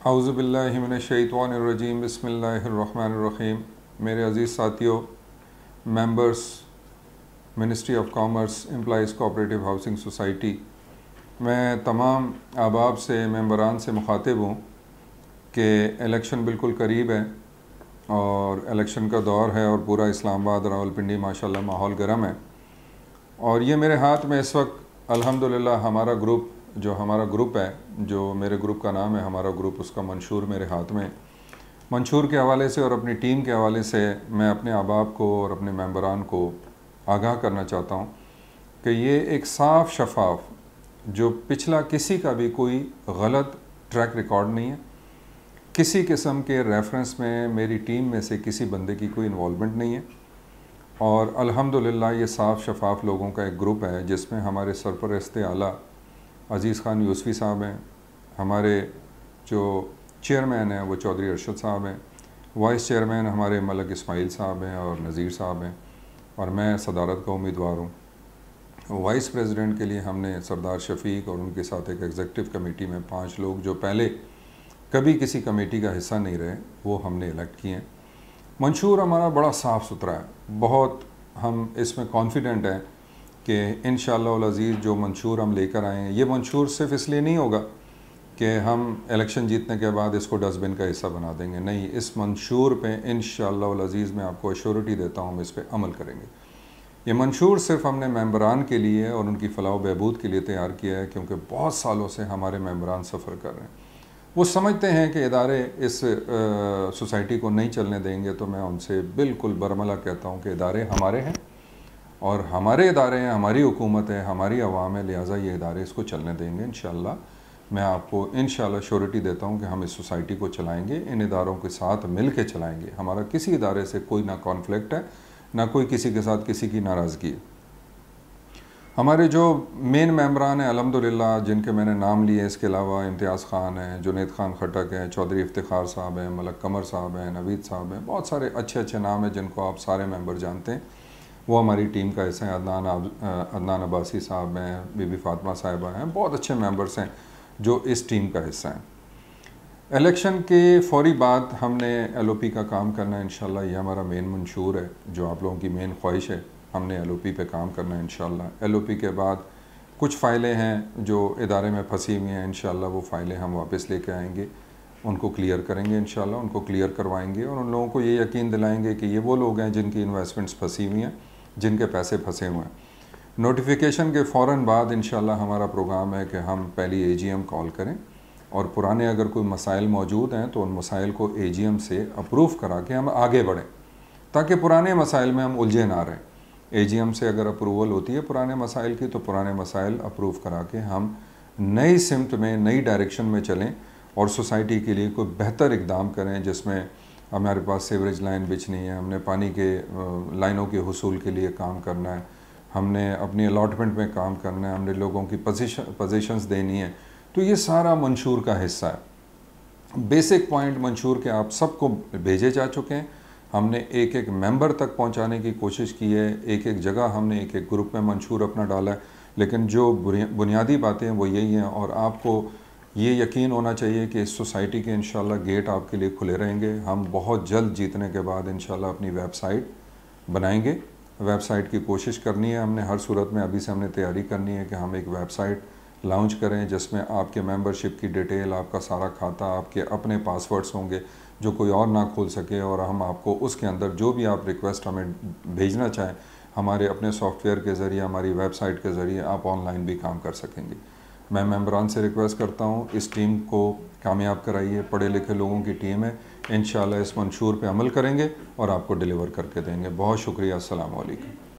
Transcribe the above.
औज़ु बिल्लाहि मिनश्शैतानिर्रजीम बिस्मिल्लाहिर्रहमानिर्रहीम। मेरे अज़ीज़ साथियों, members, ministry of commerce, employees cooperative housing society, मैं तमाम अहबाब से, मेंबरान से मुखातिब हूँ कि इलेक्शन बिल्कुल करीब है और इलेक्शन का दौर है और पूरा इस्लामाबाद, रावलपिंडी माशाल्लाह माहौल गर्म है। और ये मेरे हाथ में इस वक्त अल्हम्दुलिल्लाह हमारा ग्रुप है, जो मेरे ग्रुप का नाम है हमारा ग्रुप, उसका मंशूर मेरे हाथ में। मंशूर के हवाले से और अपनी टीम के हवाले से मैं अपने अहबाब को और अपने मेंबरान को आगाह करना चाहता हूँ कि ये एक साफ़ शफाफ, जो पिछला किसी का भी कोई गलत ट्रैक रिकॉर्ड नहीं है, किसी किस्म के रेफरेंस में मेरी टीम में से किसी बंदे की कोई इन्वॉल्वमेंट नहीं है। और अल्हम्दुलिल्लाह ये साफ़ शफाफ लोगों का एक ग्रुप है जिसमें हमारे सरपरस्त आला अज़ीज़ ख़ान यूसुफ़ी साहब हैं, हमारे जो चेयरमैन हैं वो चौधरी अरशद साहब हैं, वाइस चेयरमैन हमारे मलक इस्माइल साहब हैं और नज़ीर साहब हैं, और मैं सदारत का उम्मीदवार हूँ। वाइस प्रेसिडेंट के लिए हमने सरदार शफ़ीक और उनके साथ एक एग्जीक्यूटिव कमेटी में 5 लोग जो पहले कभी किसी कमेटी का हिस्सा नहीं रहे, वो हमने इलेक्ट किए हैं। मंशूर हमारा बड़ा साफ़ सुथरा है, बहुत हम इसमें कॉन्फिडेंट हैं कि इंशाअल्लाह अज़ीज़ जो मंशूर हम लेकर आए हैं, ये मंशूर सिर्फ़ इसलिए नहीं होगा कि हम इलेक्शन जीतने के बाद इसको डस्टबिन का हिस्सा बना देंगे, नहीं, इस मंशूर पे इंशाअल्लाह अज़ीज़ मैं आपको एश्योरिटी देता हूँ, हम इस पर अमल करेंगे। ये मंशूर सिर्फ़ हमने मेंबरान के लिए और उनकी फ़लाह बहबूद के लिए तैयार किया है, क्योंकि बहुत सालों से हमारे मेंबरान सफ़र कर रहे हैं। वो समझते हैं कि इदारे इस सोसाइटी को नहीं चलने देंगे, तो मैं उनसे बिल्कुल बरमला कहता हूँ कि इदारे हमारे हैं और हमारे इदारे हैं, हमारी हुकूमत है, हमारी अवाम है, लिहाजा ये इदारे इसको चलने देंगे इंशाअल्लाह। मैं आपको इंशाअल्लाह श्योरिटी देता हूँ कि हम इस सोसाइटी को चलाएँगे, इन इदारों के साथ मिल के चलाएँगे। हमारा किसी इदारे से कोई ना कॉन्फ्लिक्ट है, ना कोई किसी के साथ किसी की नाराज़गी है। हमारे जो मेन मेंबरान हैं अल्हम्दुलिल्लाह, जिनके मैंने नाम लिए, इसके अलावा इम्तियाज़ ख़ान हैं, जुनैद ख़ान खटक हैं, चौधरी इफ्तिखार साहब हैं, मलक कमर साहब हैं, नवीद साहब हैं, बहुत सारे अच्छे अच्छे नाम हैं जिनको आप सारे मेंबर जानते हैं। वो हमारी टीम का हिस्सा है। अदनान अब्बासी साहब हैं, बीबी फ़ातिमा साहिबा हैं, बहुत अच्छे मेंबर्स हैं जो इस टीम का हिस्सा हैं। इलेक्शन के फ़ौरी बाद हमने LOP का काम करना है इंशाअल्लाह, ये हमारा मेन मंशूर है, जो आप लोगों की मेन ख्वाहिश है, हमने LOP पे काम करना है इंशाअल्लाह। LOP के बाद कुछ फ़ाइलें हैं जो इदारे में फंसी हुई हैं, इंशाअल्लाह वो फ़ाइलें हम वापस लेके आएंगे, उनको क्लियर करेंगे इंशाअल्लाह, उनको क्लियर करवाएंगे और उन लोगों को ये यकीन दिलाएंगे कि ये वो लोग हैं जिनकी इन्वेस्टमेंट्स फंसी हुई हैं, जिनके पैसे फंसे हुए हैं। नोटिफिकेशन के फ़ौरन बाद इंशाअल्लाह हमारा प्रोग्राम है कि हम पहली AGM कॉल करें और पुराने अगर कोई मसाइल मौजूद हैं तो उन मसाइल को AGM से अप्रूव करा के हम आगे बढ़ें, ताकि पुराने मसाइल में हम उलझे ना रहें। AGM से अगर अप्रूवल होती है पुराने मसाइल की, तो पुराने मसाइल अप्रूव करा के हम नई सिमत में, नई डायरेक्शन में चलें और सोसाइटी के लिए कोई बेहतर इक़दाम करें, जिसमें हमारे पास सीवरेज लाइन बिछनी है, हमने पानी के लाइनों के हुसूल के लिए काम करना है, हमने अपनी अलॉटमेंट में काम करना है, हमने लोगों की पोजीशंस देनी है, तो ये सारा मंशूर का हिस्सा है। बेसिक पॉइंट मंशूर के आप सबको भेजे जा चुके हैं, हमने एक एक मेंबर तक पहुंचाने की कोशिश की है, एक एक जगह हमने एक एक ग्रुप में मंशूर अपना डाला है, लेकिन जो बुनियादी बातें हैं वो यही हैं। और आपको ये यकीन होना चाहिए कि इस सोसाइटी के इंशाल्लाह गेट आपके लिए खुले रहेंगे। हम बहुत जल्द जीतने के बाद इंशाल्लाह अपनी वेबसाइट बनाएंगे, वेबसाइट की कोशिश करनी है हमने, हर सूरत में अभी से हमने तैयारी करनी है कि हम एक वेबसाइट लॉन्च करें जिसमें आपके मेंबरशिप की डिटेल, आपका सारा खाता, आपके अपने पासवर्ड्स होंगे जो कोई और ना खोल सके, और हम आपको उसके अंदर जो भी आप रिक्वेस्ट हमें भेजना चाहें, हमारे अपने सॉफ्टवेयर के ज़रिए, हमारी वेबसाइट के ज़रिए आप ऑनलाइन भी काम कर सकेंगे। मैं मेंबरान से रिक्वेस्ट करता हूँ, इस टीम को कामयाब कराइए, पढ़े लिखे लोगों की टीम है, इंशाअल्लाह इस मंशूर पे अमल करेंगे और आपको डिलीवर करके देंगे। बहुत शुक्रिया। अस्सलाम वालेकुम।